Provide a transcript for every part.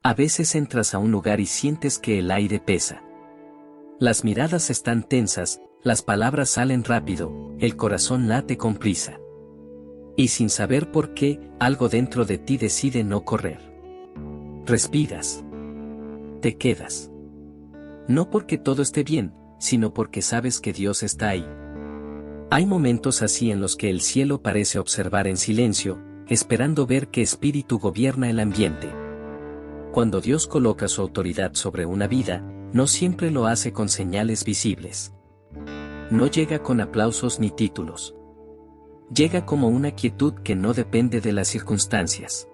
A veces entras a un lugar y sientes que el aire pesa. Las miradas están tensas, las palabras salen rápido, el corazón late con prisa. Y sin saber por qué, algo dentro de ti decide no correr. Respiras. Te quedas. No porque todo esté bien, sino porque sabes que Dios está ahí. Hay momentos así en los que el cielo parece observar en silencio, esperando ver qué espíritu gobierna el ambiente. Cuando Dios coloca su autoridad sobre una vida, no siempre lo hace con señales visibles. No llega con aplausos ni títulos. Llega como una quietud que no depende de las circunstancias.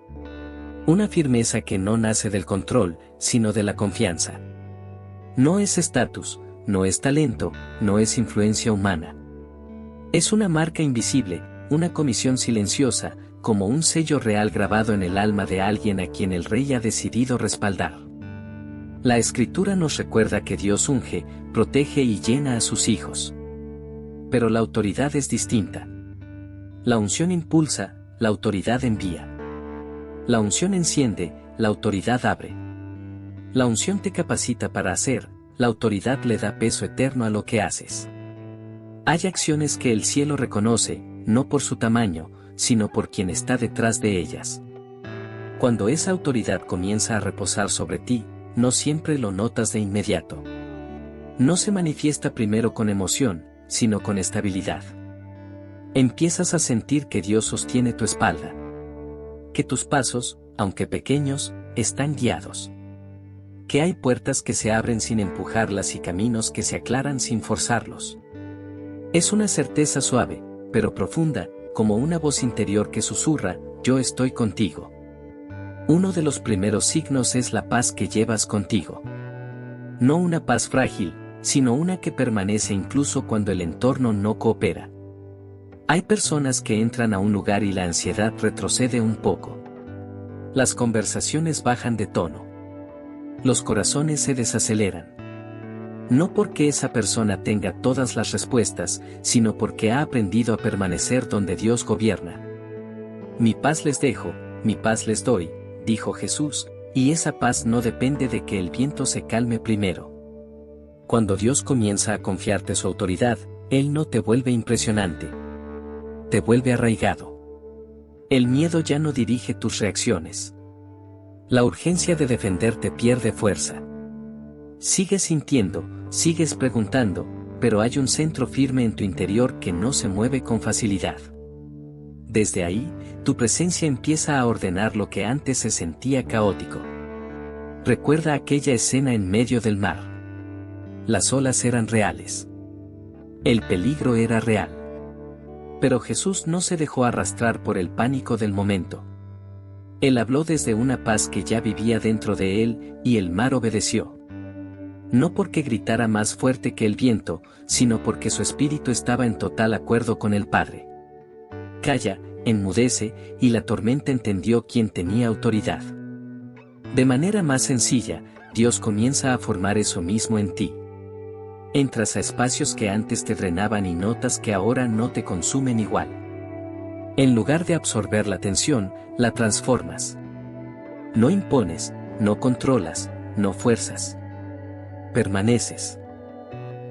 Una firmeza que no nace del control, sino de la confianza. No es estatus, no es talento, no es influencia humana. Es una marca invisible, una comisión silenciosa, como un sello real grabado en el alma de alguien a quien el Rey ha decidido respaldar. La Escritura nos recuerda que Dios unge, protege y llena a sus hijos. Pero la autoridad es distinta. La unción impulsa, la autoridad envía. La unción enciende, la autoridad abre. La unción te capacita para hacer, la autoridad le da peso eterno a lo que haces. Hay acciones que el cielo reconoce, no por su tamaño, sino por quien está detrás de ellas. Cuando esa autoridad comienza a reposar sobre ti, no siempre lo notas de inmediato. No se manifiesta primero con emoción, sino con estabilidad. Empiezas a sentir que Dios sostiene tu espalda. Que tus pasos, aunque pequeños, están guiados. Que hay puertas que se abren sin empujarlas y caminos que se aclaran sin forzarlos. Es una certeza suave, pero profunda, como una voz interior que susurra, yo estoy contigo. Uno de los primeros signos es la paz que llevas contigo. No una paz frágil, sino una que permanece incluso cuando el entorno no coopera. Hay personas que entran a un lugar y la ansiedad retrocede un poco. Las conversaciones bajan de tono. Los corazones se desaceleran. No porque esa persona tenga todas las respuestas, sino porque ha aprendido a permanecer donde Dios gobierna. Mi paz les dejo, mi paz les doy, dijo Jesús, y esa paz no depende de que el viento se calme primero. Cuando Dios comienza a confiarte su autoridad, Él no te vuelve impresionante. Te vuelve arraigado. El miedo ya no dirige tus reacciones. La urgencia de defenderte pierde fuerza. Sigues sintiendo, sigues preguntando, pero hay un centro firme en tu interior que no se mueve con facilidad. Desde ahí, tu presencia empieza a ordenar lo que antes se sentía caótico. Recuerda aquella escena en medio del mar. Las olas eran reales. El peligro era real. Pero Jesús no se dejó arrastrar por el pánico del momento. Él habló desde una paz que ya vivía dentro de él, y el mar obedeció. No porque gritara más fuerte que el viento, sino porque su espíritu estaba en total acuerdo con el Padre. Calla, enmudece, y la tormenta entendió quién tenía autoridad. De manera más sencilla, Dios comienza a formar eso mismo en ti. Entras a espacios que antes te drenaban y notas que ahora no te consumen igual. En lugar de absorber la tensión, la transformas. No impones, no controlas, no fuerzas. Permaneces.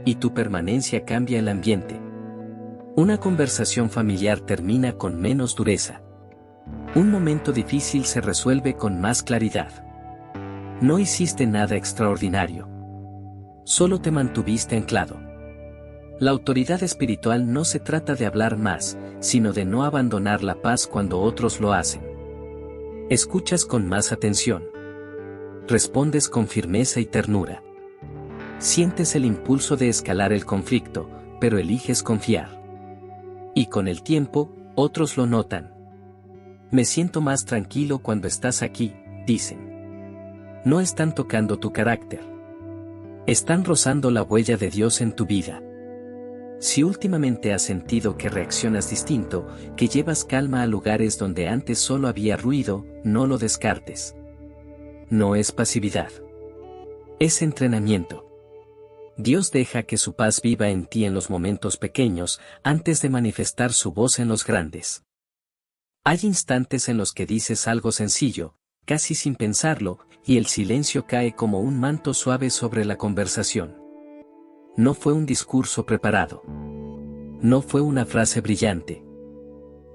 Y tu permanencia cambia el ambiente. Una conversación familiar termina con menos dureza. Un momento difícil se resuelve con más claridad. No hiciste nada extraordinario. Solo te mantuviste anclado. La autoridad espiritual no se trata de hablar más, sino de no abandonar la paz cuando otros lo hacen. Escuchas con más atención. Respondes con firmeza y ternura. Sientes el impulso de escalar el conflicto, pero eliges confiar. Y con el tiempo, otros lo notan. Me siento más tranquilo cuando estás aquí, dicen. No están tocando tu carácter. Están rozando la huella de Dios en tu vida. Si últimamente has sentido que reaccionas distinto, que llevas calma a lugares donde antes solo había ruido, no lo descartes. No es pasividad. Es entrenamiento. Dios deja que su paz viva en ti en los momentos pequeños, antes de manifestar su voz en los grandes. Hay instantes en los que dices algo sencillo, casi sin pensarlo, y el silencio cae como un manto suave sobre la conversación. No fue un discurso preparado. No fue una frase brillante.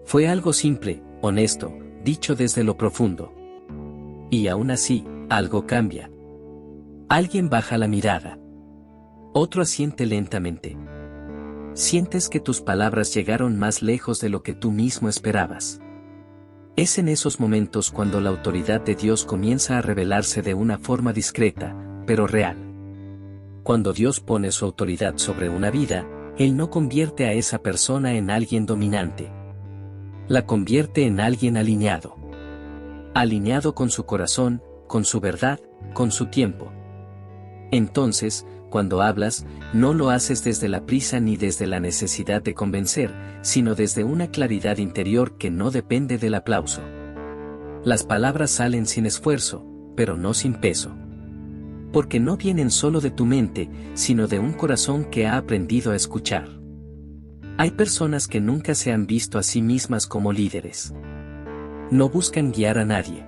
Fue algo simple, honesto, dicho desde lo profundo. Y aún así, algo cambia. Alguien baja la mirada. Otro asiente lentamente. Sientes que tus palabras llegaron más lejos de lo que tú mismo esperabas. Es en esos momentos cuando la autoridad de Dios comienza a revelarse de una forma discreta, pero real. Cuando Dios pone su autoridad sobre una vida, Él no convierte a esa persona en alguien dominante. La convierte en alguien alineado. Alineado con su corazón, con su verdad, con su tiempo. Entonces, cuando hablas, no lo haces desde la prisa ni desde la necesidad de convencer, sino desde una claridad interior que no depende del aplauso. Las palabras salen sin esfuerzo, pero no sin peso. Porque no vienen solo de tu mente, sino de un corazón que ha aprendido a escuchar. Hay personas que nunca se han visto a sí mismas como líderes. No buscan guiar a nadie.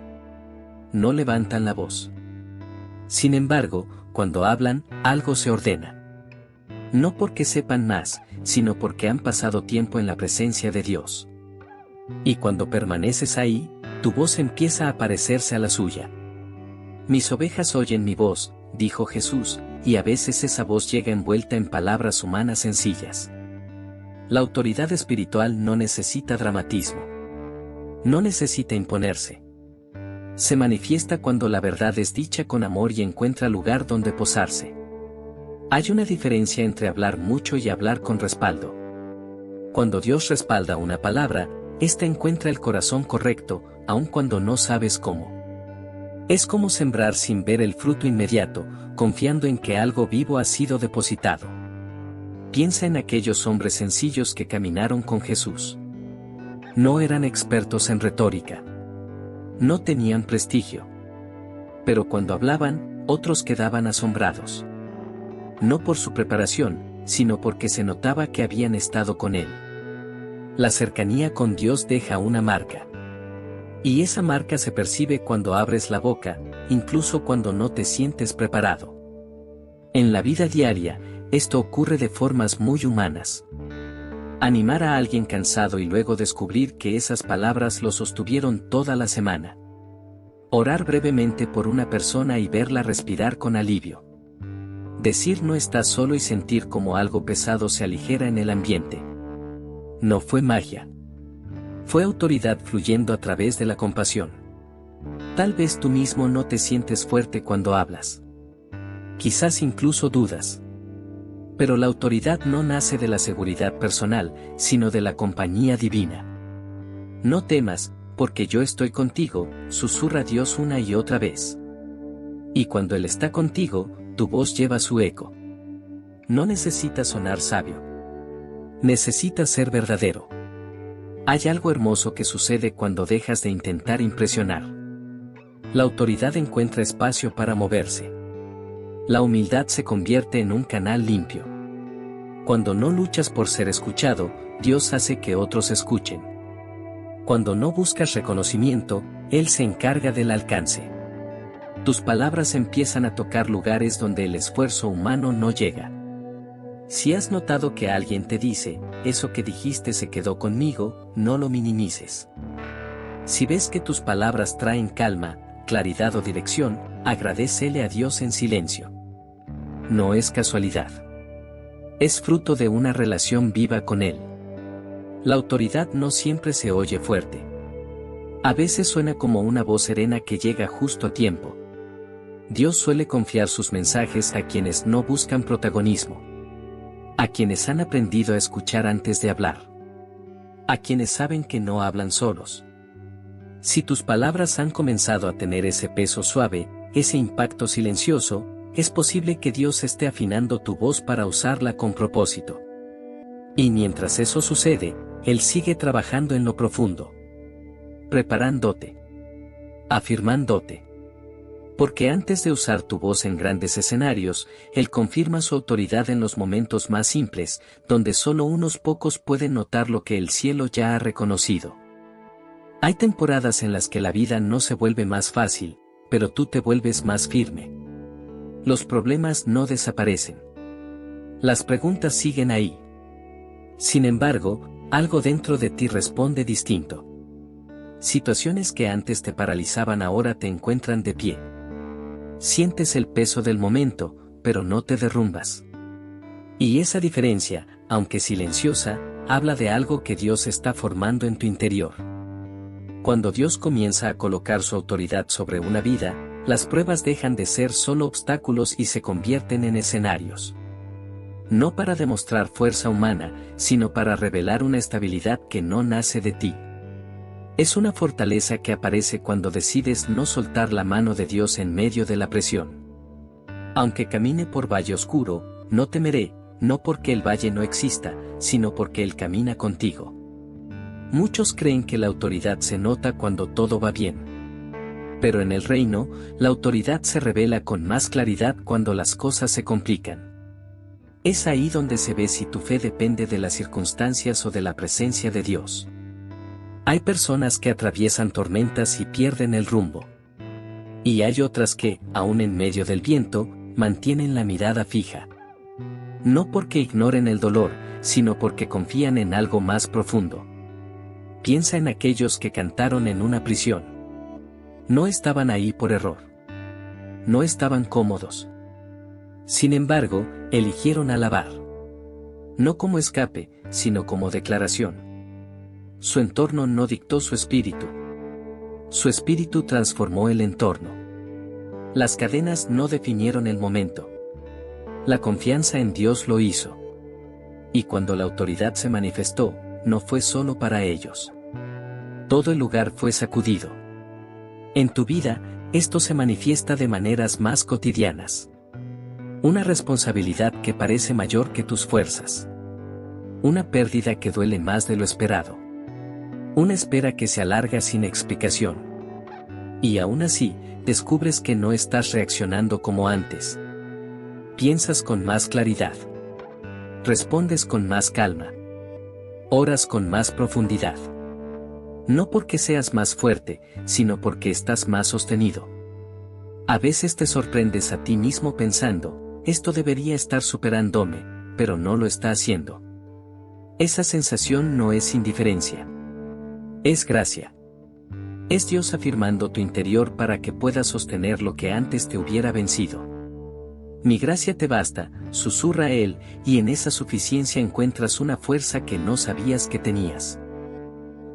No levantan la voz. Sin embargo, cuando hablan, algo se ordena. No porque sepan más, sino porque han pasado tiempo en la presencia de Dios. Y cuando permaneces ahí, tu voz empieza a parecerse a la suya. Mis ovejas oyen mi voz, dijo Jesús, y a veces esa voz llega envuelta en palabras humanas sencillas. La autoridad espiritual no necesita dramatismo. No necesita imponerse. Se manifiesta cuando la verdad es dicha con amor y encuentra lugar donde posarse. Hay una diferencia entre hablar mucho y hablar con respaldo. Cuando Dios respalda una palabra, ésta encuentra el corazón correcto, aun cuando no sabes cómo. Es como sembrar sin ver el fruto inmediato, confiando en que algo vivo ha sido depositado. Piensa en aquellos hombres sencillos que caminaron con Jesús. No eran expertos en retórica. No tenían prestigio. Pero cuando hablaban, otros quedaban asombrados. No por su preparación, sino porque se notaba que habían estado con Él. La cercanía con Dios deja una marca. Y esa marca se percibe cuando abres la boca, incluso cuando no te sientes preparado. En la vida diaria, esto ocurre de formas muy humanas. Animar a alguien cansado y luego descubrir que esas palabras lo sostuvieron toda la semana. Orar brevemente por una persona y verla respirar con alivio. Decir no estás solo y sentir como algo pesado se aligera en el ambiente. No fue magia. Fue autoridad fluyendo a través de la compasión. Tal vez tú mismo no te sientes fuerte cuando hablas. Quizás incluso dudas. Pero la autoridad no nace de la seguridad personal, sino de la compañía divina. No temas, porque yo estoy contigo, susurra Dios una y otra vez. Y cuando Él está contigo, tu voz lleva su eco. No necesitas sonar sabio. Necesitas ser verdadero. Hay algo hermoso que sucede cuando dejas de intentar impresionar. La autoridad encuentra espacio para moverse. La humildad se convierte en un canal limpio. Cuando no luchas por ser escuchado, Dios hace que otros escuchen. Cuando no buscas reconocimiento, Él se encarga del alcance. Tus palabras empiezan a tocar lugares donde el esfuerzo humano no llega. Si has notado que alguien te dice, eso que dijiste se quedó conmigo, no lo minimices. Si ves que tus palabras traen calma, claridad o dirección, agradécele a Dios en silencio. No es casualidad. Es fruto de una relación viva con Él. La autoridad no siempre se oye fuerte. A veces suena como una voz serena que llega justo a tiempo. Dios suele confiar sus mensajes a quienes no buscan protagonismo. A quienes han aprendido a escuchar antes de hablar. A quienes saben que no hablan solos. Si tus palabras han comenzado a tener ese peso suave, ese impacto silencioso, es posible que Dios esté afinando tu voz para usarla con propósito. Y mientras eso sucede, Él sigue trabajando en lo profundo. Preparándote. Afirmándote. Porque antes de usar tu voz en grandes escenarios, Él confirma su autoridad en los momentos más simples, donde solo unos pocos pueden notar lo que el cielo ya ha reconocido. Hay temporadas en las que la vida no se vuelve más fácil, pero tú te vuelves más firme. Los problemas no desaparecen. Las preguntas siguen ahí. Sin embargo, algo dentro de ti responde distinto. Situaciones que antes te paralizaban ahora te encuentran de pie. Sientes el peso del momento, pero no te derrumbas. Y esa diferencia, aunque silenciosa, habla de algo que Dios está formando en tu interior. Cuando Dios comienza a colocar su autoridad sobre una vida, las pruebas dejan de ser solo obstáculos y se convierten en escenarios. No para demostrar fuerza humana, sino para revelar una estabilidad que no nace de ti. Es una fortaleza que aparece cuando decides no soltar la mano de Dios en medio de la presión. Aunque camine por valle oscuro, no temeré, no porque el valle no exista, sino porque Él camina contigo. Muchos creen que la autoridad se nota cuando todo va bien. Pero en el reino, la autoridad se revela con más claridad cuando las cosas se complican. Es ahí donde se ve si tu fe depende de las circunstancias o de la presencia de Dios. Hay personas que atraviesan tormentas y pierden el rumbo. Y hay otras que, aun en medio del viento, mantienen la mirada fija. No porque ignoren el dolor, sino porque confían en algo más profundo. Piensa en aquellos que cantaron en una prisión. No estaban ahí por error. No estaban cómodos. Sin embargo, eligieron alabar. No como escape, sino como declaración. Su entorno no dictó su espíritu. Su espíritu transformó el entorno. Las cadenas no definieron el momento. La confianza en Dios lo hizo. Y cuando la autoridad se manifestó, no fue solo para ellos. Todo el lugar fue sacudido. En tu vida, esto se manifiesta de maneras más cotidianas. Una responsabilidad que parece mayor que tus fuerzas. Una pérdida que duele más de lo esperado. Una espera que se alarga sin explicación. Y aún así, descubres que no estás reaccionando como antes. Piensas con más claridad. Respondes con más calma. Oras con más profundidad. No porque seas más fuerte, sino porque estás más sostenido. A veces te sorprendes a ti mismo pensando, esto debería estar superándome, pero no lo está haciendo. Esa sensación no es indiferencia. Es gracia. Es Dios afirmando tu interior para que puedas sostener lo que antes te hubiera vencido. Mi gracia te basta, susurra Él, y en esa suficiencia encuentras una fuerza que no sabías que tenías.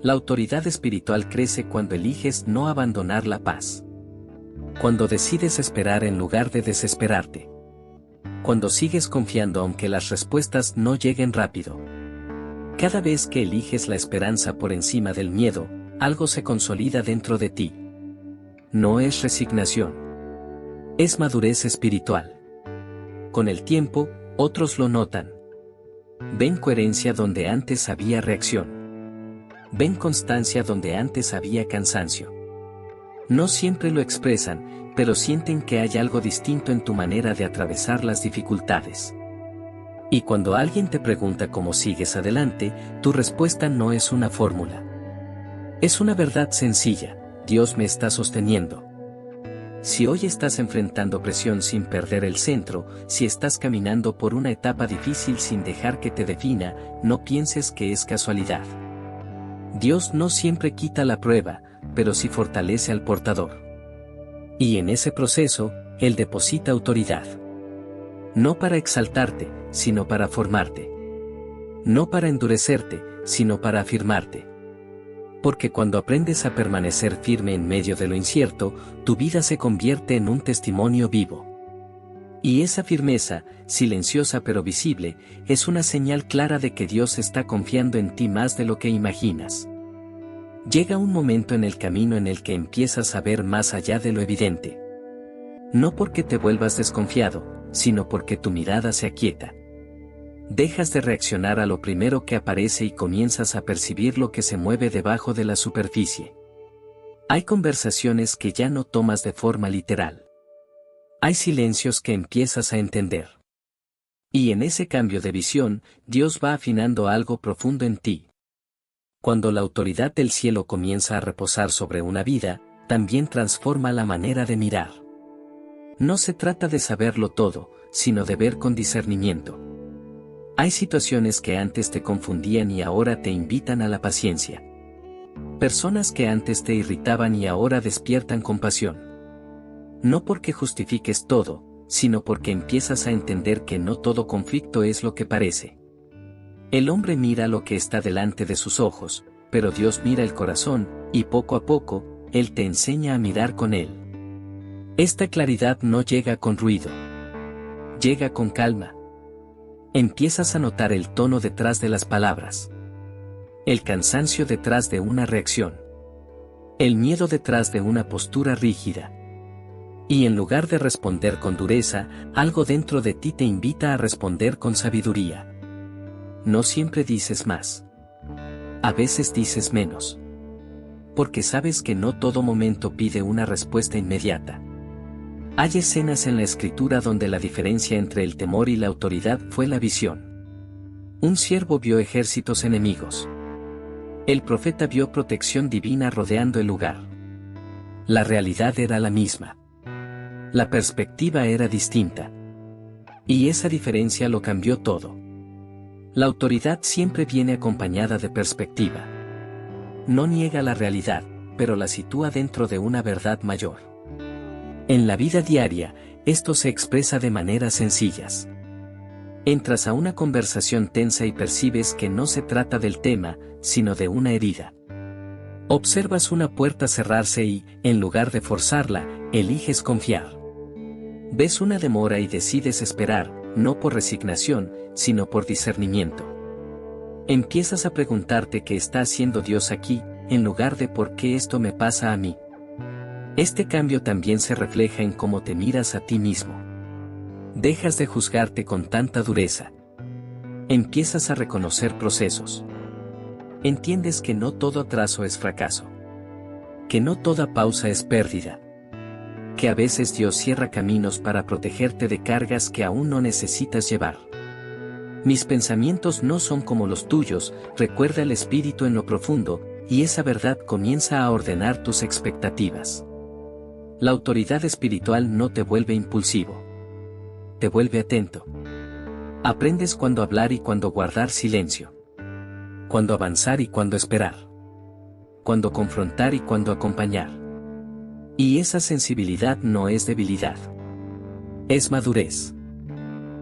La autoridad espiritual crece cuando eliges no abandonar la paz. Cuando decides esperar en lugar de desesperarte. Cuando sigues confiando aunque las respuestas no lleguen rápido. Cada vez que eliges la esperanza por encima del miedo, algo se consolida dentro de ti. No es resignación. Es madurez espiritual. Con el tiempo, otros lo notan. Ven coherencia donde antes había reacción. Ven constancia donde antes había cansancio. No siempre lo expresan, pero sienten que hay algo distinto en tu manera de atravesar las dificultades. Y cuando alguien te pregunta cómo sigues adelante, tu respuesta no es una fórmula. Es una verdad sencilla: Dios me está sosteniendo. Si hoy estás enfrentando presión sin perder el centro, si estás caminando por una etapa difícil sin dejar que te defina, no pienses que es casualidad. Dios no siempre quita la prueba, pero sí fortalece al portador. Y en ese proceso, Él deposita autoridad. No para exaltarte, sino para formarte. No para endurecerte, sino para afirmarte. Porque cuando aprendes a permanecer firme en medio de lo incierto, tu vida se convierte en un testimonio vivo. Y esa firmeza, silenciosa pero visible, es una señal clara de que Dios está confiando en ti más de lo que imaginas. Llega un momento en el camino en el que empiezas a ver más allá de lo evidente. No porque te vuelvas desconfiado, sino porque tu mirada se aquieta. Dejas de reaccionar a lo primero que aparece y comienzas a percibir lo que se mueve debajo de la superficie. Hay conversaciones que ya no tomas de forma literal. Hay silencios que empiezas a entender. Y en ese cambio de visión, Dios va afinando algo profundo en ti. Cuando la autoridad del cielo comienza a reposar sobre una vida, también transforma la manera de mirar. No se trata de saberlo todo, sino de ver con discernimiento. Hay situaciones que antes te confundían y ahora te invitan a la paciencia. Personas que antes te irritaban y ahora despiertan compasión. No porque justifiques todo, sino porque empiezas a entender que no todo conflicto es lo que parece. El hombre mira lo que está delante de sus ojos, pero Dios mira el corazón, y poco a poco, Él te enseña a mirar con Él. Esta claridad no llega con ruido. Llega con calma. Empiezas a notar el tono detrás de las palabras. El cansancio detrás de una reacción. El miedo detrás de una postura rígida. Y en lugar de responder con dureza, algo dentro de ti te invita a responder con sabiduría. No siempre dices más. A veces dices menos. Porque sabes que no todo momento pide una respuesta inmediata. Hay escenas en la escritura donde la diferencia entre el temor y la autoridad fue la visión. Un siervo vio ejércitos enemigos. El profeta vio protección divina rodeando el lugar. La realidad era la misma. La perspectiva era distinta. Y esa diferencia lo cambió todo. La autoridad siempre viene acompañada de perspectiva. No niega la realidad, pero la sitúa dentro de una verdad mayor. En la vida diaria, esto se expresa de maneras sencillas. Entras a una conversación tensa y percibes que no se trata del tema, sino de una herida. Observas una puerta cerrarse y, en lugar de forzarla, eliges confiar. Ves una demora y decides esperar, no por resignación, sino por discernimiento. Empiezas a preguntarte qué está haciendo Dios aquí, en lugar de por qué esto me pasa a mí. Este cambio también se refleja en cómo te miras a ti mismo. Dejas de juzgarte con tanta dureza. Empiezas a reconocer procesos. Entiendes que no todo atraso es fracaso. Que no toda pausa es pérdida. Que a veces Dios cierra caminos para protegerte de cargas que aún no necesitas llevar. Mis pensamientos no son como los tuyos, recuerda el Espíritu en lo profundo, y esa verdad comienza a ordenar tus expectativas. La autoridad espiritual no te vuelve impulsivo. Te vuelve atento. Aprendes cuándo hablar y cuándo guardar silencio. Cuándo avanzar y cuándo esperar. Cuándo confrontar y cuándo acompañar. Y esa sensibilidad no es debilidad. Es madurez.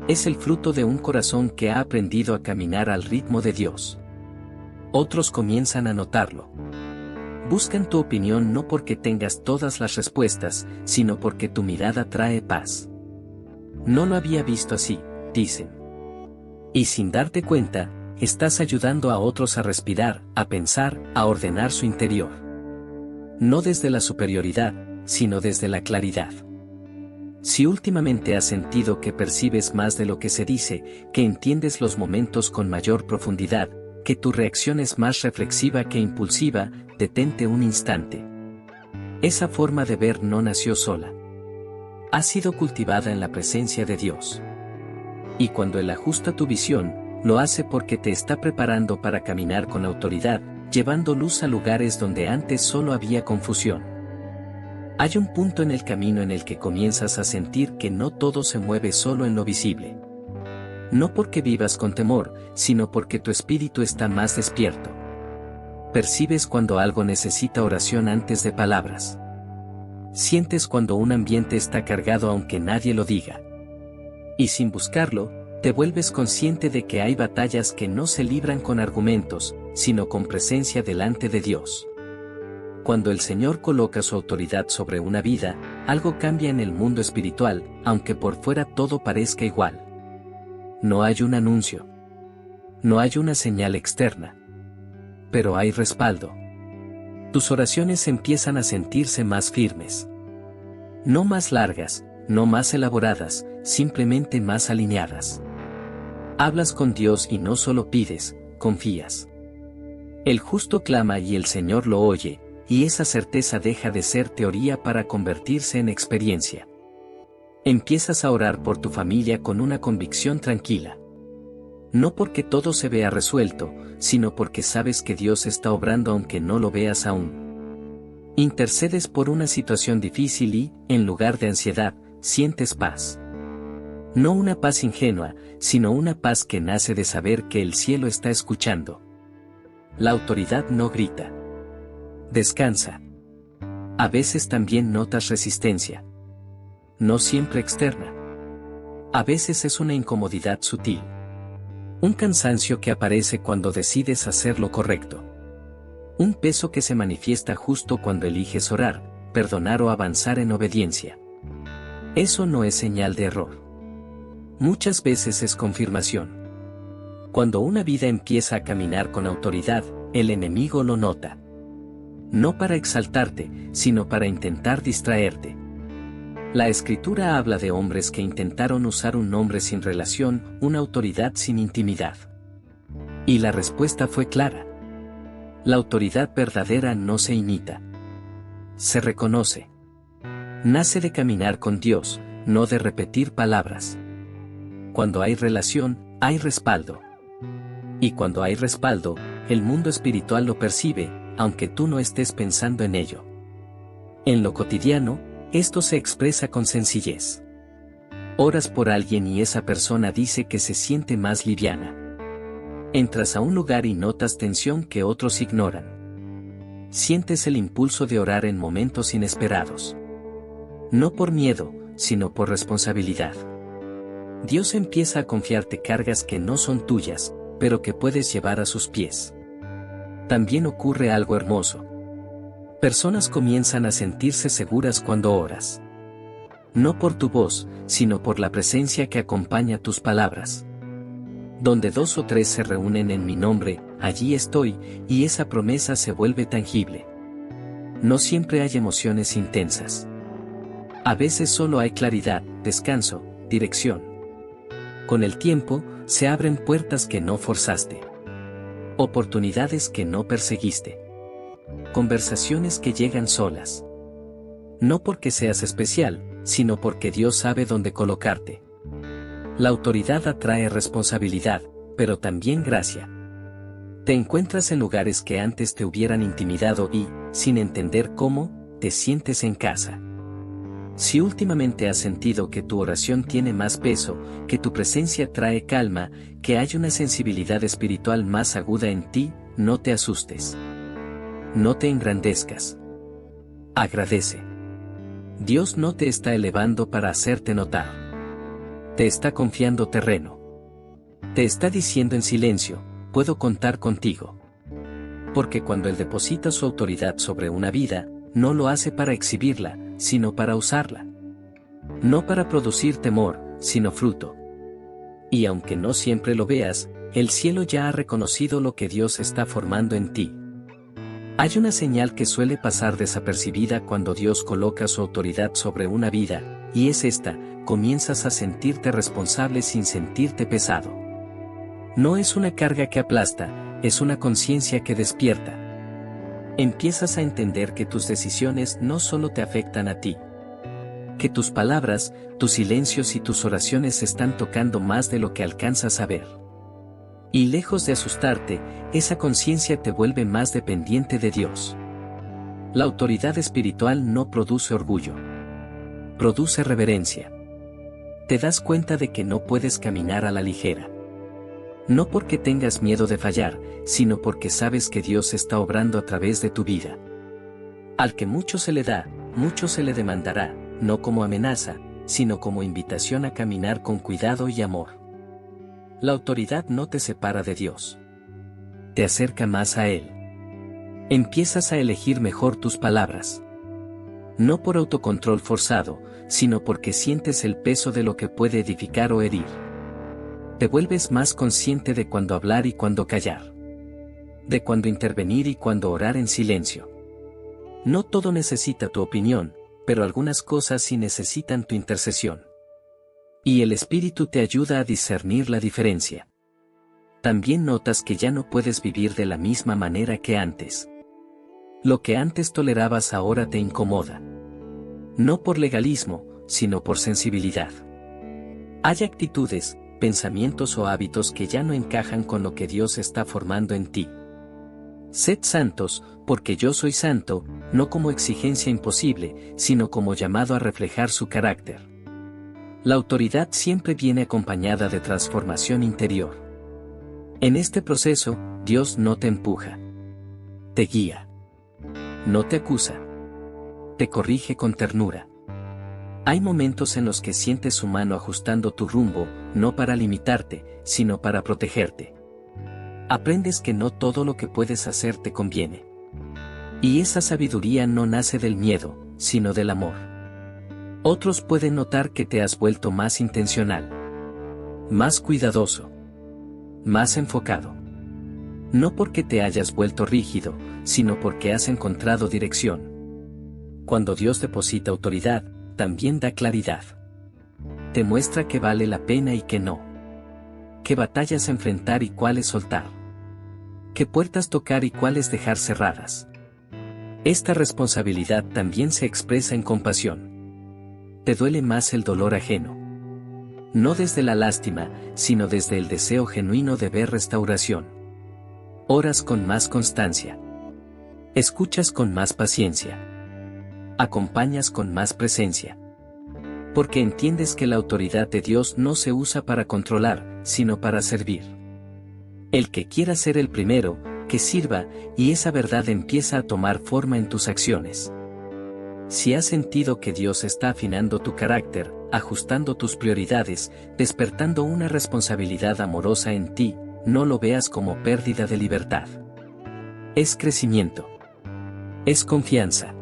Es el fruto de un corazón que ha aprendido a caminar al ritmo de Dios. Otros comienzan a notarlo. Buscan tu opinión no porque tengas todas las respuestas, sino porque tu mirada trae paz. No lo había visto así, dicen. Y sin darte cuenta, estás ayudando a otros a respirar, a pensar, a ordenar su interior. No desde la superioridad, sino desde la claridad. Si últimamente has sentido que percibes más de lo que se dice, que entiendes los momentos con mayor profundidad, que tu reacción es más reflexiva que impulsiva, detente un instante. Esa forma de ver no nació sola. Ha sido cultivada en la presencia de Dios. Y cuando Él ajusta tu visión, lo hace porque te está preparando para caminar con autoridad, llevando luz a lugares donde antes solo había confusión. Hay un punto en el camino en el que comienzas a sentir que no todo se mueve solo en lo visible. No porque vivas con temor, sino porque tu espíritu está más despierto. Percibes cuando algo necesita oración antes de palabras. Sientes cuando un ambiente está cargado aunque nadie lo diga. Y sin buscarlo, te vuelves consciente de que hay batallas que no se libran con argumentos, sino con presencia delante de Dios. Cuando el Señor coloca su autoridad sobre una vida, algo cambia en el mundo espiritual, aunque por fuera todo parezca igual. No hay un anuncio. No hay una señal externa. Pero hay respaldo. Tus oraciones empiezan a sentirse más firmes. No más largas, no más elaboradas, simplemente más alineadas. Hablas con Dios y no solo pides, confías. El justo clama y el Señor lo oye, y esa certeza deja de ser teoría para convertirse en experiencia. Empiezas a orar por tu familia con una convicción tranquila. No porque todo se vea resuelto, sino porque sabes que Dios está obrando aunque no lo veas aún. Intercedes por una situación difícil y, en lugar de ansiedad, sientes paz. No una paz ingenua, sino una paz que nace de saber que el cielo está escuchando. La autoridad no grita. Descansa. A veces también notas resistencia. No siempre externa. A veces es una incomodidad sutil. Un cansancio que aparece cuando decides hacer lo correcto. Un peso que se manifiesta justo cuando eliges orar, perdonar o avanzar en obediencia. Eso no es señal de error. Muchas veces es confirmación. Cuando una vida empieza a caminar con autoridad, el enemigo lo nota. No para exaltarte, sino para intentar distraerte. La Escritura habla de hombres que intentaron usar un nombre sin relación, una autoridad sin intimidad. Y la respuesta fue clara. La autoridad verdadera no se imita. Se reconoce. Nace de caminar con Dios, no de repetir palabras. Cuando hay relación, hay respaldo. Y cuando hay respaldo, el mundo espiritual lo percibe, aunque tú no estés pensando en ello. En lo cotidiano, esto se expresa con sencillez. Oras por alguien y esa persona dice que se siente más liviana. Entras a un lugar y notas tensión que otros ignoran. Sientes el impulso de orar en momentos inesperados. No por miedo, sino por responsabilidad. Dios empieza a confiarte cargas que no son tuyas, pero que puedes llevar a sus pies. También ocurre algo hermoso. Personas comienzan a sentirse seguras cuando oras. No por tu voz, sino por la presencia que acompaña tus palabras. Donde 2 o 3 se reúnen en mi nombre, allí estoy, y esa promesa se vuelve tangible. No siempre hay emociones intensas. A veces solo hay claridad, descanso, dirección. Con el tiempo, se abren puertas que no forzaste. Oportunidades que no perseguiste. Conversaciones que llegan solas. No porque seas especial, sino porque Dios sabe dónde colocarte. La autoridad atrae responsabilidad, pero también gracia. Te encuentras en lugares que antes te hubieran intimidado y, sin entender cómo, te sientes en casa. Si últimamente has sentido que tu oración tiene más peso, que tu presencia trae calma, que hay una sensibilidad espiritual más aguda en ti, no te asustes. No te engrandezcas. Agradece. Dios no te está elevando para hacerte notar. Te está confiando terreno. Te está diciendo en silencio, puedo contar contigo. Porque cuando Él deposita su autoridad sobre una vida, no lo hace para exhibirla, sino para usarla. No para producir temor, sino fruto. Y aunque no siempre lo veas, el cielo ya ha reconocido lo que Dios está formando en ti. Hay una señal que suele pasar desapercibida cuando Dios coloca su autoridad sobre una vida, y es esta: comienzas a sentirte responsable sin sentirte pesado. No es una carga que aplasta, es una conciencia que despierta. Empiezas a entender que tus decisiones no solo te afectan a ti. Que tus palabras, tus silencios y tus oraciones están tocando más de lo que alcanzas a ver. Y lejos de asustarte, esa conciencia te vuelve más dependiente de Dios. La autoridad espiritual no produce orgullo. Produce reverencia. Te das cuenta de que no puedes caminar a la ligera. No porque tengas miedo de fallar, sino porque sabes que Dios está obrando a través de tu vida. Al que mucho se le da, mucho se le demandará, no como amenaza, sino como invitación a caminar con cuidado y amor. La autoridad no te separa de Dios. Te acerca más a Él. Empiezas a elegir mejor tus palabras. No por autocontrol forzado, sino porque sientes el peso de lo que puede edificar o herir. Te vuelves más consciente de cuándo hablar y cuándo callar. De cuándo intervenir y cuándo orar en silencio. No todo necesita tu opinión, pero algunas cosas sí necesitan tu intercesión. Y el Espíritu te ayuda a discernir la diferencia. También notas que ya no puedes vivir de la misma manera que antes. Lo que antes tolerabas ahora te incomoda. No por legalismo, sino por sensibilidad. Hay actitudes, pensamientos o hábitos que ya no encajan con lo que Dios está formando en ti. Sed santos, porque yo soy santo, no como exigencia imposible, sino como llamado a reflejar su carácter. La autoridad siempre viene acompañada de transformación interior. En este proceso, Dios no te empuja. Te guía. No te acusa. Te corrige con ternura. Hay momentos en los que sientes su mano ajustando tu rumbo, no para limitarte, sino para protegerte. Aprendes que no todo lo que puedes hacer te conviene. Y esa sabiduría no nace del miedo, sino del amor. Otros pueden notar que te has vuelto más intencional, más cuidadoso, más enfocado. No porque te hayas vuelto rígido, sino porque has encontrado dirección. Cuando Dios deposita autoridad, también da claridad. Te muestra que vale la pena y que no. Qué batallas enfrentar y cuáles soltar. Qué puertas tocar y cuáles dejar cerradas. Esta responsabilidad también se expresa en compasión. Te duele más el dolor ajeno. No desde la lástima, sino desde el deseo genuino de ver restauración. Oras con más constancia. Escuchas con más paciencia. Acompañas con más presencia. Porque entiendes que la autoridad de Dios no se usa para controlar, sino para servir. El que quiera ser el primero, que sirva, y esa verdad empieza a tomar forma en tus acciones. Si has sentido que Dios está afinando tu carácter, ajustando tus prioridades, despertando una responsabilidad amorosa en ti, no lo veas como pérdida de libertad. Es crecimiento. Es confianza.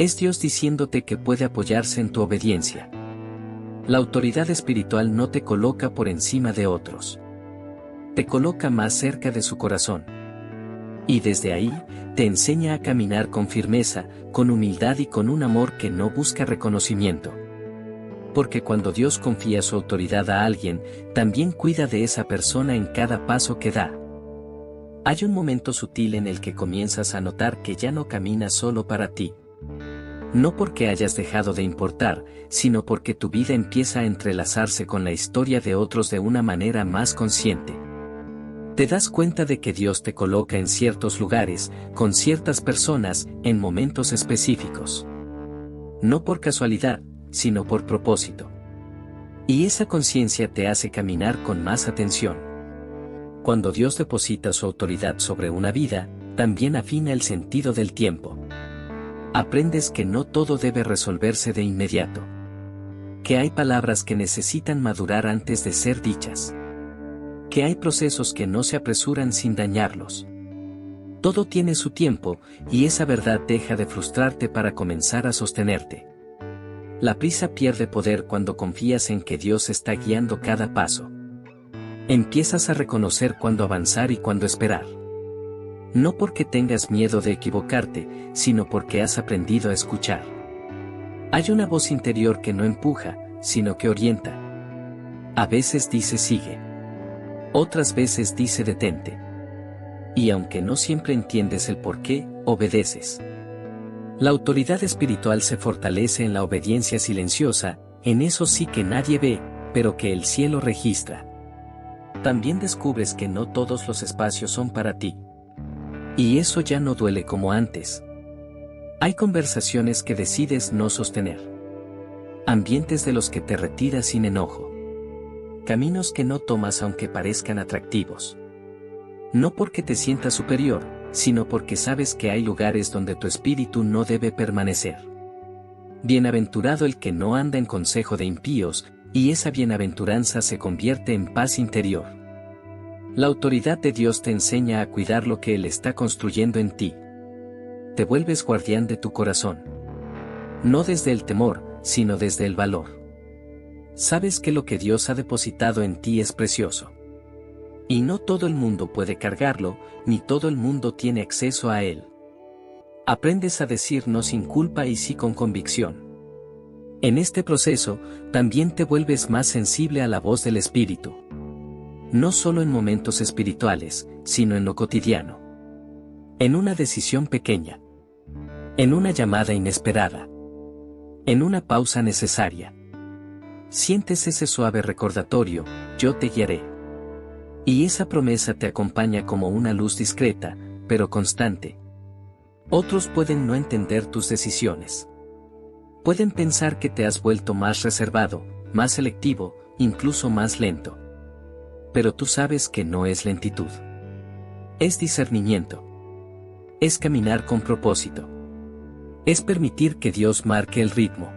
Es Dios diciéndote que puede apoyarse en tu obediencia. La autoridad espiritual no te coloca por encima de otros. Te coloca más cerca de su corazón. Y desde ahí, te enseña a caminar con firmeza, con humildad y con un amor que no busca reconocimiento. Porque cuando Dios confía su autoridad a alguien, también cuida de esa persona en cada paso que da. Hay un momento sutil en el que comienzas a notar que ya no caminas solo para ti. No porque hayas dejado de importar, sino porque tu vida empieza a entrelazarse con la historia de otros de una manera más consciente. Te das cuenta de que Dios te coloca en ciertos lugares, con ciertas personas, en momentos específicos. No por casualidad, sino por propósito. Y esa conciencia te hace caminar con más atención. Cuando Dios deposita su autoridad sobre una vida, también afina el sentido del tiempo. Aprendes que no todo debe resolverse de inmediato. Que hay palabras que necesitan madurar antes de ser dichas. Que hay procesos que no se apresuran sin dañarlos. Todo tiene su tiempo, y esa verdad deja de frustrarte para comenzar a sostenerte. La prisa pierde poder cuando confías en que Dios está guiando cada paso. Empiezas a reconocer cuándo avanzar y cuándo esperar. No porque tengas miedo de equivocarte, sino porque has aprendido a escuchar. Hay una voz interior que no empuja, sino que orienta. A veces dice sigue. Otras veces dice detente. Y aunque no siempre entiendes el por qué, obedeces. La autoridad espiritual se fortalece en la obediencia silenciosa, en eso sí que nadie ve, pero que el cielo registra. También descubres que no todos los espacios son para ti. Y eso ya no duele como antes. Hay conversaciones que decides no sostener. Ambientes de los que te retiras sin enojo. Caminos que no tomas aunque parezcan atractivos. No porque te sientas superior, sino porque sabes que hay lugares donde tu espíritu no debe permanecer. Bienaventurado el que no anda en consejo de impíos, y esa bienaventuranza se convierte en paz interior. La autoridad de Dios te enseña a cuidar lo que Él está construyendo en ti. Te vuelves guardián de tu corazón. No desde el temor, sino desde el valor. Sabes que lo que Dios ha depositado en ti es precioso. Y no todo el mundo puede cargarlo, ni todo el mundo tiene acceso a él. Aprendes a decir no sin culpa y sí con convicción. En este proceso, también te vuelves más sensible a la voz del Espíritu. No solo en momentos espirituales, sino en lo cotidiano. En una decisión pequeña. En una llamada inesperada. En una pausa necesaria. Sientes ese suave recordatorio, yo te guiaré. Y esa promesa te acompaña como una luz discreta, pero constante. Otros pueden no entender tus decisiones. Pueden pensar que te has vuelto más reservado, más selectivo, incluso más lento. Pero tú sabes que no es lentitud. Es discernimiento. Es caminar con propósito. Es permitir que Dios marque el ritmo.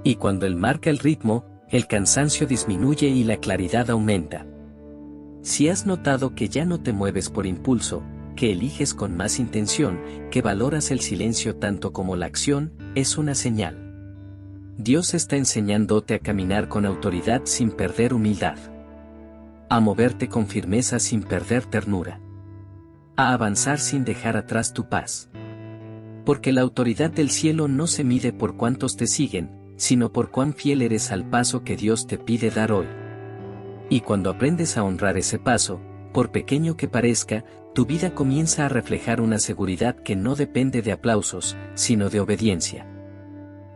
Y cuando Él marca el ritmo, el cansancio disminuye y la claridad aumenta. Si has notado que ya no te mueves por impulso, que eliges con más intención, que valoras el silencio tanto como la acción, es una señal. Dios está enseñándote a caminar con autoridad sin perder humildad. A moverte con firmeza sin perder ternura. A avanzar sin dejar atrás tu paz. Porque la autoridad del cielo no se mide por cuántos te siguen, sino por cuán fiel eres al paso que Dios te pide dar hoy. Y cuando aprendes a honrar ese paso, por pequeño que parezca, tu vida comienza a reflejar una seguridad que no depende de aplausos, sino de obediencia.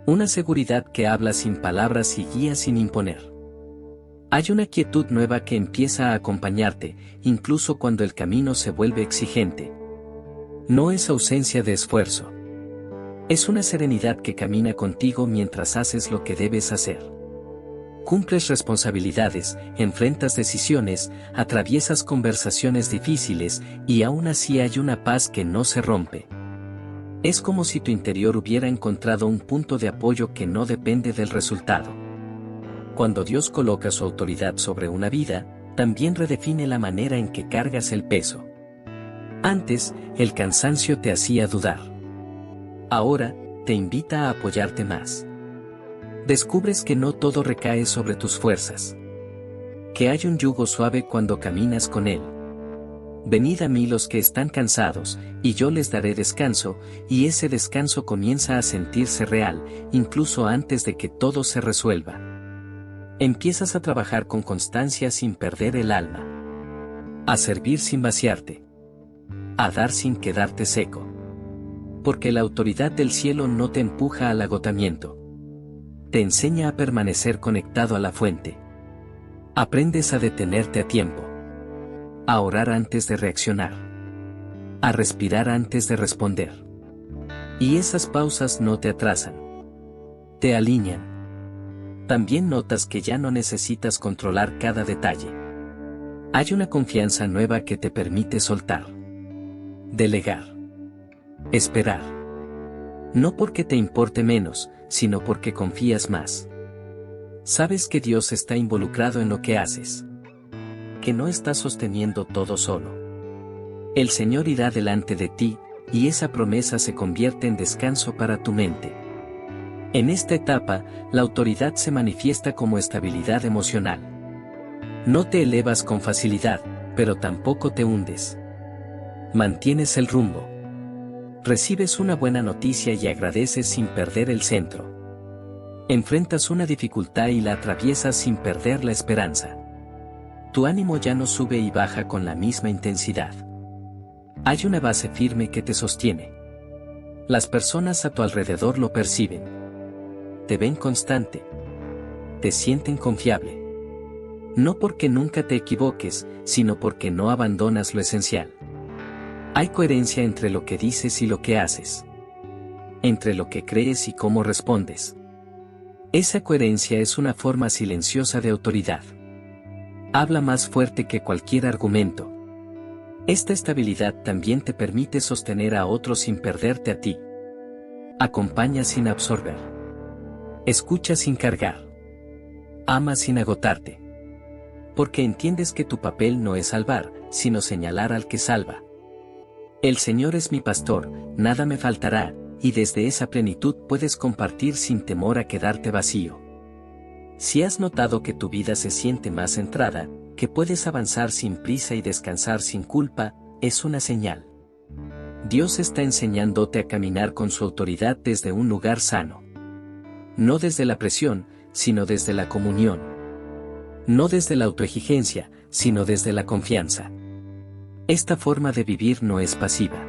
Una seguridad que habla sin palabras y guía sin imponer. Hay una quietud nueva que empieza a acompañarte, incluso cuando el camino se vuelve exigente. No es ausencia de esfuerzo. Es una serenidad que camina contigo mientras haces lo que debes hacer. Cumples responsabilidades, enfrentas decisiones, atraviesas conversaciones difíciles, y aún así hay una paz que no se rompe. Es como si tu interior hubiera encontrado un punto de apoyo que no depende del resultado. Cuando Dios coloca su autoridad sobre una vida, también redefine la manera en que cargas el peso. Antes, el cansancio te hacía dudar. Ahora, te invita a apoyarte más. Descubres que no todo recae sobre tus fuerzas. Que hay un yugo suave cuando caminas con él. Venid a mí los que están cansados, y yo les daré descanso, y ese descanso comienza a sentirse real, incluso antes de que todo se resuelva. Empiezas a trabajar con constancia sin perder el alma. A servir sin vaciarte. A dar sin quedarte seco. Porque la autoridad del cielo no te empuja al agotamiento. Te enseña a permanecer conectado a la fuente. Aprendes a detenerte a tiempo. A orar antes de reaccionar. A respirar antes de responder. Y esas pausas no te atrasan. Te alinean. También notas que ya no necesitas controlar cada detalle. Hay una confianza nueva que te permite soltar. Delegar. Esperar. No porque te importe menos, sino porque confías más. Sabes que Dios está involucrado en lo que haces. Que no estás sosteniendo todo solo. El Señor irá delante de ti, y esa promesa se convierte en descanso para tu mente. En esta etapa, la autoridad se manifiesta como estabilidad emocional. No te elevas con facilidad, pero tampoco te hundes. Mantienes el rumbo. Recibes una buena noticia y agradeces sin perder el centro. Enfrentas una dificultad y la atraviesas sin perder la esperanza. Tu ánimo ya no sube y baja con la misma intensidad. Hay una base firme que te sostiene. Las personas a tu alrededor lo perciben. Te ven constante. Te sienten confiable. No porque nunca te equivoques, sino porque no abandonas lo esencial. Hay coherencia entre lo que dices y lo que haces. Entre lo que crees y cómo respondes. Esa coherencia es una forma silenciosa de autoridad. Habla más fuerte que cualquier argumento. Esta estabilidad también te permite sostener a otros sin perderte a ti. Acompaña sin absorber. Escucha sin cargar. Ama sin agotarte. Porque entiendes que tu papel no es salvar, sino señalar al que salva. El Señor es mi pastor, nada me faltará, y desde esa plenitud puedes compartir sin temor a quedarte vacío. Si has notado que tu vida se siente más centrada, que puedes avanzar sin prisa y descansar sin culpa, es una señal. Dios está enseñándote a caminar con su autoridad desde un lugar sano. No desde la presión, sino desde la comunión. No desde la autoexigencia, sino desde la confianza. Esta forma de vivir no es pasiva.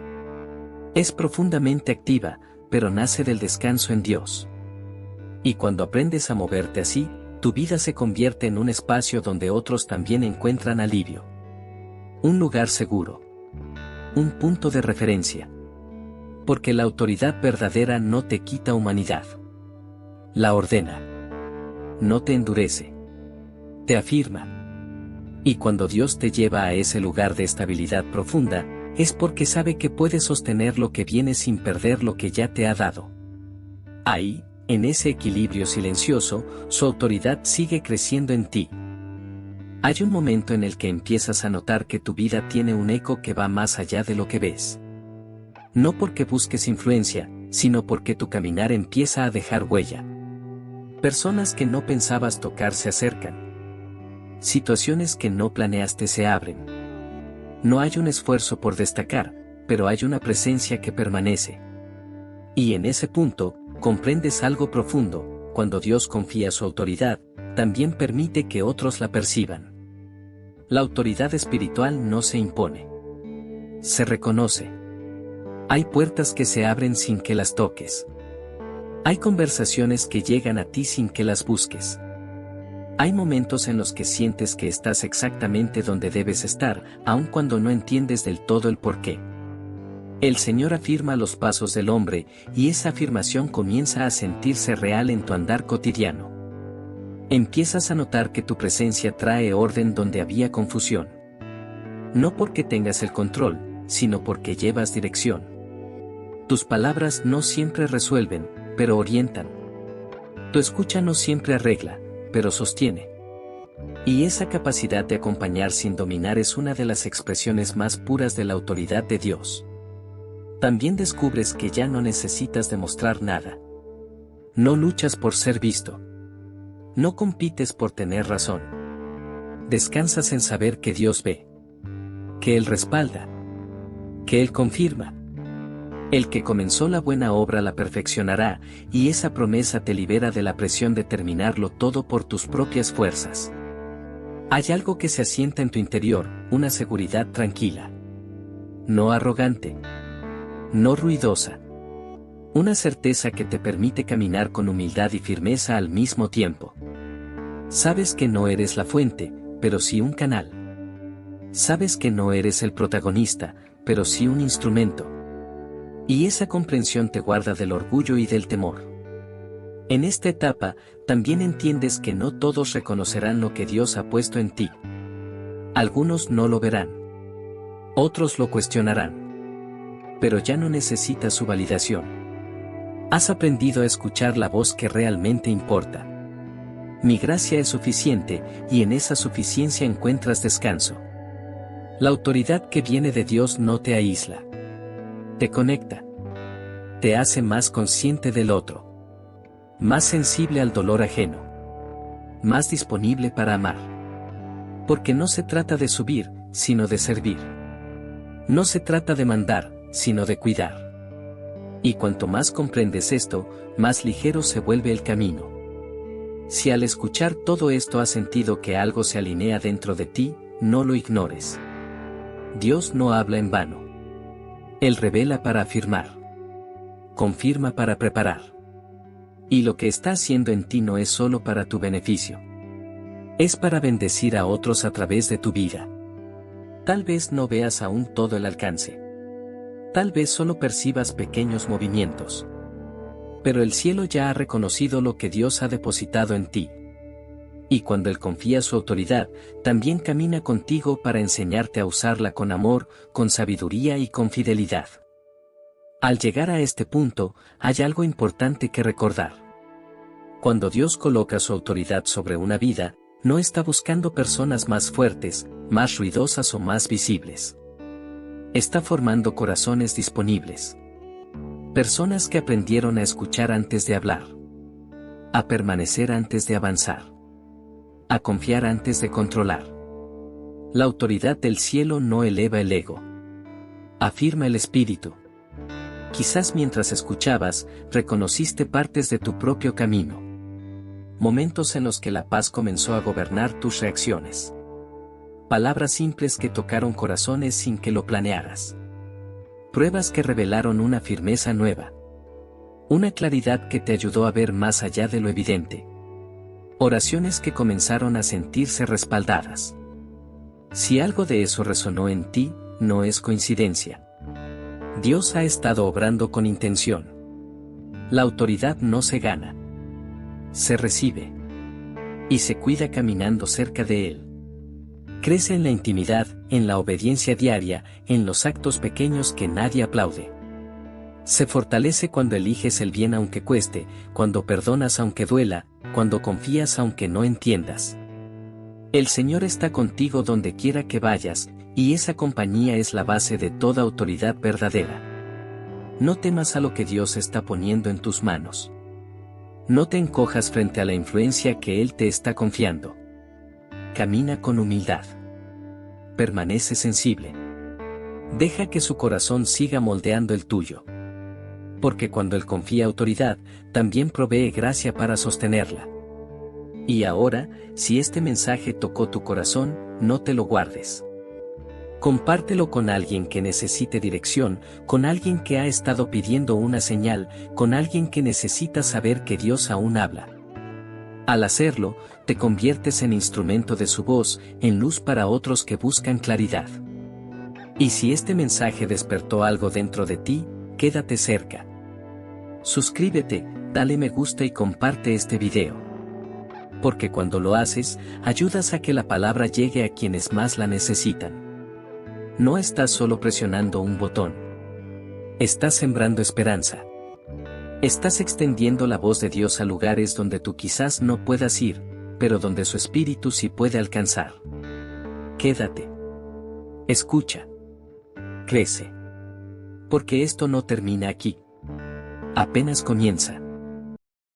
Es profundamente activa, pero nace del descanso en Dios. Y cuando aprendes a moverte así, tu vida se convierte en un espacio donde otros también encuentran alivio. Un lugar seguro. Un punto de referencia. Porque la autoridad verdadera no te quita humanidad. La ordena. No te endurece. Te afirma. Y cuando Dios te lleva a ese lugar de estabilidad profunda, es porque sabe que puedes sostener lo que viene sin perder lo que ya te ha dado. Ahí, en ese equilibrio silencioso, su autoridad sigue creciendo en ti. Hay un momento en el que empiezas a notar que tu vida tiene un eco que va más allá de lo que ves. No porque busques influencia, sino porque tu caminar empieza a dejar huella. Personas que no pensabas tocar se acercan. Situaciones que no planeaste se abren. No hay un esfuerzo por destacar, pero hay una presencia que permanece. Y en ese punto, comprendes algo profundo: cuando Dios confía su autoridad, también permite que otros la perciban. La autoridad espiritual no se impone. Se reconoce. Hay puertas que se abren sin que las toques. Hay conversaciones que llegan a ti sin que las busques. Hay momentos en los que sientes que estás exactamente donde debes estar, aun cuando no entiendes del todo el porqué. El Señor afirma los pasos del hombre, y esa afirmación comienza a sentirse real en tu andar cotidiano. Empiezas a notar que tu presencia trae orden donde había confusión. No porque tengas el control, sino porque llevas dirección. Tus palabras no siempre resuelven, pero orientan. Tu escucha no siempre arregla, pero sostiene. Y esa capacidad de acompañar sin dominar es una de las expresiones más puras de la autoridad de Dios. También descubres que ya no necesitas demostrar nada. No luchas por ser visto. No compites por tener razón. Descansas en saber que Dios ve. Que Él respalda. Que Él confirma. El que comenzó la buena obra la perfeccionará, y esa promesa te libera de la presión de terminarlo todo por tus propias fuerzas. Hay algo que se asienta en tu interior, una seguridad tranquila. No arrogante. No ruidosa. Una certeza que te permite caminar con humildad y firmeza al mismo tiempo. Sabes que no eres la fuente, pero sí un canal. Sabes que no eres el protagonista, pero sí un instrumento. Y esa comprensión te guarda del orgullo y del temor. En esta etapa, también entiendes que no todos reconocerán lo que Dios ha puesto en ti. Algunos no lo verán. Otros lo cuestionarán. Pero ya no necesitas su validación. Has aprendido a escuchar la voz que realmente importa. Mi gracia es suficiente, y en esa suficiencia encuentras descanso. La autoridad que viene de Dios no te aísla. Te conecta. Te hace más consciente del otro. Más sensible al dolor ajeno. Más disponible para amar. Porque no se trata de subir, sino de servir. No se trata de mandar, sino de cuidar. Y cuanto más comprendes esto, más ligero se vuelve el camino. Si al escuchar todo esto has sentido que algo se alinea dentro de ti, no lo ignores. Dios no habla en vano. Él revela para afirmar. Confirma para preparar. Y lo que está haciendo en ti no es solo para tu beneficio. Es para bendecir a otros a través de tu vida. Tal vez no veas aún todo el alcance. Tal vez solo percibas pequeños movimientos. Pero el cielo ya ha reconocido lo que Dios ha depositado en ti. Y cuando Él confía su autoridad, también camina contigo para enseñarte a usarla con amor, con sabiduría y con fidelidad. Al llegar a este punto, hay algo importante que recordar. Cuando Dios coloca su autoridad sobre una vida, no está buscando personas más fuertes, más ruidosas o más visibles. Está formando corazones disponibles. Personas que aprendieron a escuchar antes de hablar. A permanecer antes de avanzar. A confiar antes de controlar. La autoridad del cielo no eleva el ego. Afirma el espíritu. Quizás mientras escuchabas, reconociste partes de tu propio camino. Momentos en los que la paz comenzó a gobernar tus reacciones. Palabras simples que tocaron corazones sin que lo planearas. Pruebas que revelaron una firmeza nueva. Una claridad que te ayudó a ver más allá de lo evidente. Oraciones que comenzaron a sentirse respaldadas. Si algo de eso resonó en ti, no es coincidencia. Dios ha estado obrando con intención. La autoridad no se gana. Se recibe. Y se cuida caminando cerca de Él. Crece en la intimidad, en la obediencia diaria, en los actos pequeños que nadie aplaude. Se fortalece cuando eliges el bien aunque cueste, cuando perdonas aunque duela, cuando confías aunque no entiendas. El Señor está contigo donde quiera que vayas, y esa compañía es la base de toda autoridad verdadera. No temas a lo que Dios está poniendo en tus manos. No te encojas frente a la influencia que Él te está confiando. Camina con humildad. Permanece sensible. Deja que su corazón siga moldeando el tuyo. Porque cuando Él confía autoridad, también provee gracia para sostenerla. Y ahora, si este mensaje tocó tu corazón, no te lo guardes. Compártelo con alguien que necesite dirección, con alguien que ha estado pidiendo una señal, con alguien que necesita saber que Dios aún habla. Al hacerlo, te conviertes en instrumento de su voz, en luz para otros que buscan claridad. Y si este mensaje despertó algo dentro de ti, quédate cerca. Suscríbete, dale me gusta y comparte este video. Porque cuando lo haces, ayudas a que la palabra llegue a quienes más la necesitan. No estás solo presionando un botón. Estás sembrando esperanza. Estás extendiendo la voz de Dios a lugares donde tú quizás no puedas ir, pero donde su espíritu sí puede alcanzar. Quédate. Escucha. Crece. Porque esto no termina aquí. Apenas comienza.